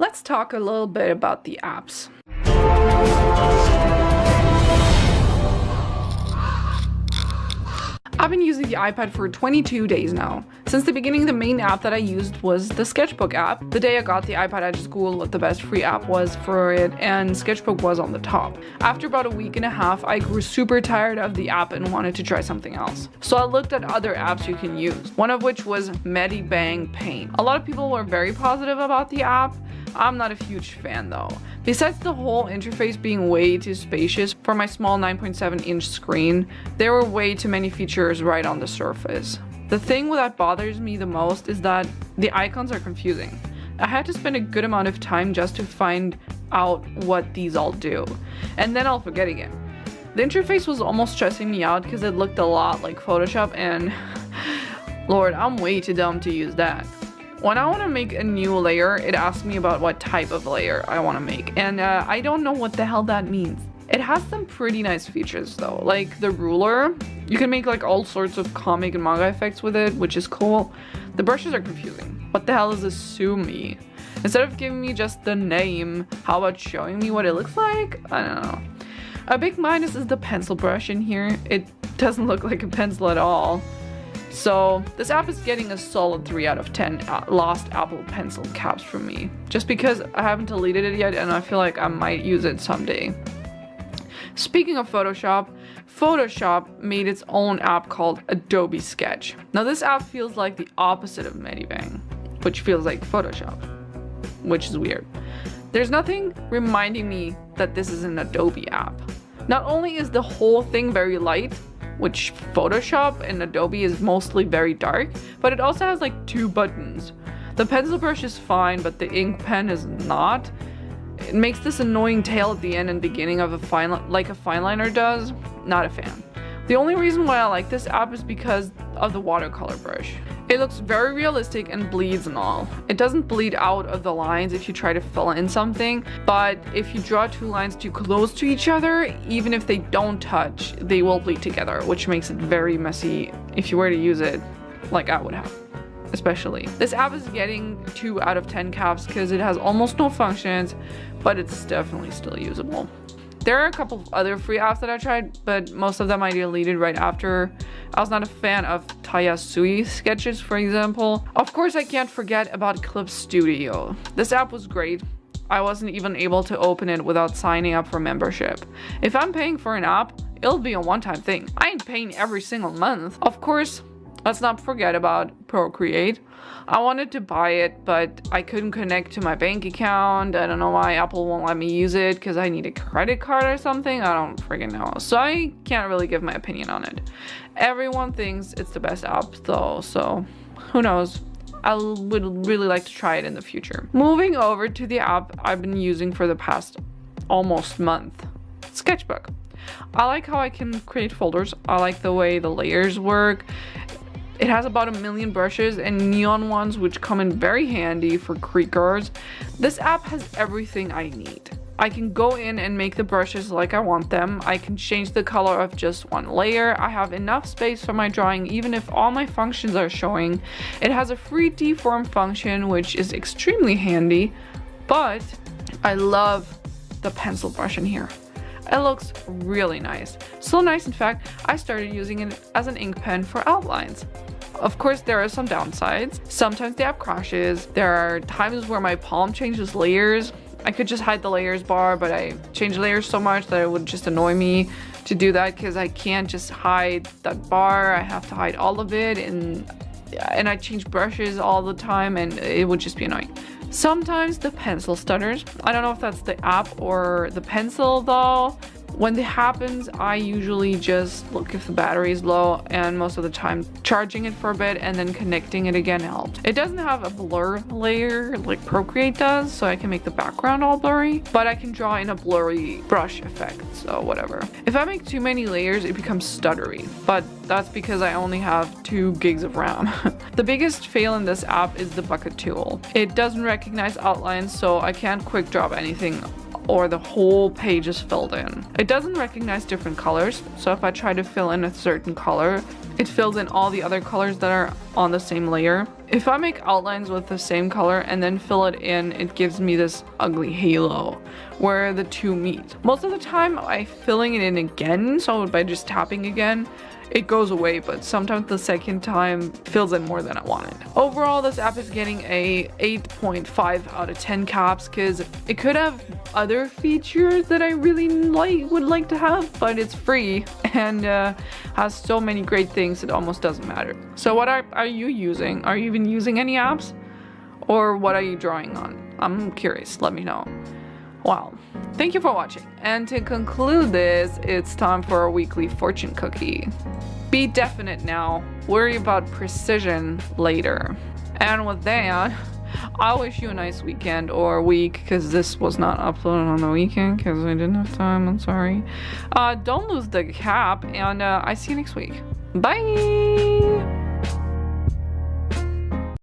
Let's talk a little bit about the apps. I've been using the iPad for 22 days now. Since the beginning, the main app that I used was the Sketchbook app. The day I got the iPad, I just googled what the best free app was for it, and Sketchbook was on the top. After about a week and a half, I grew super tired of the app and wanted to try something else. So I looked at other apps you can use, one of which was Medibank Paint. A lot of people were very positive about the app. I'm not a huge fan though. Besides the whole interface being way too spacious for my small 9.7-inch screen, there were way too many features right on the surface. The thing that bothers me the most is that the icons are confusing. I had to spend a good amount of time just to find out what these all do, and then I'll forget again. The interface was almost stressing me out because it looked a lot like Photoshop, and Lord, I'm way too dumb to use that. When I want to make a new layer, it asks me about what type of layer I want to make, and I don't know what the hell that means. It has some pretty nice features though, like the ruler. You can make like all sorts of comic and manga effects with it, which is cool. The brushes are confusing. What the hell is Asumi? Instead of giving me just the name, how about showing me what it looks like? I don't know. A big minus is the pencil brush in here. It doesn't look like a pencil at all. So this app is getting a solid 3 out of 10 lost Apple Pencil caps from me, just because I haven't deleted it yet and I feel like I might use it someday. Speaking of Photoshop, Photoshop made its own app called Adobe Sketch. Now this app feels like the opposite of Medibank, which feels like Photoshop, which is weird. There's nothing reminding me that this is an Adobe app. Not only is the whole thing very light, which Photoshop and Adobe is mostly very dark, but it also has like 2 buttons. The pencil brush is fine, but the ink pen is not. It makes this annoying tail at the end and beginning of a fine liner does. Not a fan. The only reason why I like this app is because of the watercolor brush. It looks very realistic and bleeds and all. It doesn't bleed out of the lines if you try to fill in something, but if you draw 2 lines too close to each other, even if they don't touch, they will bleed together, which makes it very messy if you were to use it like I would have. Especially. This app is getting 2 out of 10 caps because it has almost no functions, but it's definitely still usable. There are a couple of other free apps that I tried, but most of them I deleted right after. I was not a fan of Tayasui sketches, for example. Of course, I can't forget about Clip Studio. This app was great. I wasn't even able to open it without signing up for membership. If I'm paying for an app, it'll be a one-time thing. I ain't paying every single month. Of course, let's not forget about Procreate. I wanted to buy it, but I couldn't connect to my bank account. I don't know why Apple won't let me use it, because I need a credit card or something. I don't freaking know. So I can't really give my opinion on it. Everyone thinks it's the best app though, so who knows. I would really like to try it in the future. Moving over to the app I've been using for the past almost month, Sketchbook. I like how I can create folders. I like the way the layers work. It has about 1 million brushes and neon ones, which come in very handy for creakers. This app has everything I need. I can go in and make the brushes like I want them. I can change the color of just one layer. I have enough space for my drawing even if all my functions are showing. It has a free deform function, which is extremely handy, but I love the pencil brush in here. It looks really nice. So nice, in fact, I started using it as an ink pen for outlines. Of course, there are some downsides. Sometimes the app crashes. There are times where my palm changes layers. I could just hide the layers bar, but I change layers so much that it would just annoy me to do that because I can't just hide that bar. I have to hide all of it, and I change brushes all the time, and it would just be annoying. Sometimes the pencil stutters. I don't know if that's the app or the pencil though. When that happens, I usually just look if the battery is low, and most of the time charging it for a bit and then connecting it again helps. It doesn't have a blur layer like Procreate does, so I can make the background all blurry, but I can draw in a blurry brush effect, so whatever. If I make too many layers, it becomes stuttery, but that's because I only have 2 gigs of RAM. The biggest fail in this app is the bucket tool. It doesn't recognize outlines, so I can't quick drop anything or the whole page is filled in. It doesn't recognize different colors, so if I try to fill in a certain color, it fills in all the other colors that are on the same layer. If I make outlines with the same color and then fill it in, it gives me this ugly halo where the two meet. Most of the time I'm filling it in again, so by just tapping again, it goes away, but sometimes the second time fills in more than I wanted. Overall, this app is getting a 8.5 out of 10 caps because it could have other features that I really would like to have, but it's free and has so many great things it almost doesn't matter. So what are you using? Are you even using any apps? Or what are you drawing on? I'm curious, let me know. Wow. Thank you for watching. And to conclude this, it's time for a weekly fortune cookie. Be definite now. Worry about precision later. And with that, I wish you a nice weekend or week, because this was not uploaded on the weekend because I didn't have time. I'm sorry. Don't lose the cap, and I see you next week. Bye!